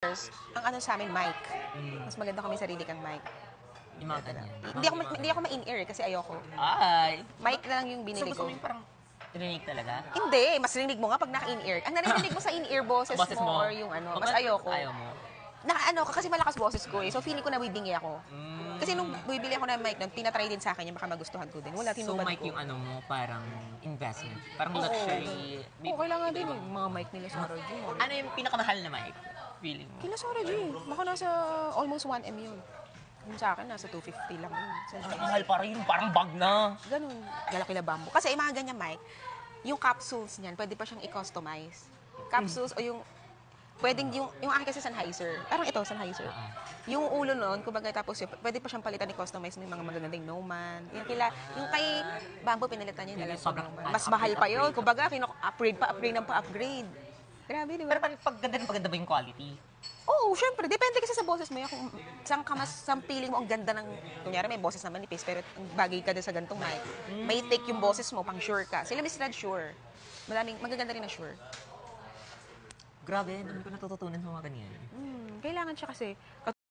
Ang ano sa amin, mic. Mas maganda kami sarili kang mic. Yung mga ganyan. Hindi ako ma-in-ear kasi ayoko. Ay! Mic na lang yung binili So gusto ko. mo yung parang rinig talaga? Hindi, mas rinig mo nga pag naka-in-ear. Ang narinig mo sa in-ear boses Boses mo mo. or yung ano, mas ayoko. Ayaw mo. Naka-ano ka kasi malakas boses ko eh. So feeling ko nabibingi ako. Kasi nung bibili ako ng mic nun, tinatry din sa akin yung baka magustuhan ko din. Wala, So tinubad mic ko. yung ano mo, parang investment. Parang Oo. luxury. Oo, kailangan din yung mga mic nila sa RG. Ano yung pinakamahal na mic? Feeling mo? Kila sa RG. Baka nasa almost 1M yun. Yung sa akin, nasa 250 lang yun. Sa Shopee. Mahal pa rin, parang bag na. Ganun, lalaki na bamboo. Kasi yung mga ganyan mic, yung capsules niyan, pwede pa siyang i-customize. Capsules o yung, pwedeng yung akin kasi Sennheiser. Parang ito, Sennheiser. Yung ulo nun, kumbaga tapos yun, pwede pa siyang palitan i-customize ng mga magagandang Neumann. Yung kay Bamboo, pinalitan niya yung Sobrang Neumann. Mas mahal pa yun. Kumbaga, upgrade. Grabe, di ba? Pero pagganda ba yung quality? Oo, syempre. Depende kasi sa boses mo yan. Kung saan feeling mo ang ganda ng... Kunyari, may boses na manipis, pero ang bagay ka din sa gantong mic. May take yung boses mo, pang sure ka. Sila Miss Rad, sure. Magaganda rin na sure. Grabe, dami ko natututunan sa mga ganyan. Kailangan siya kasi,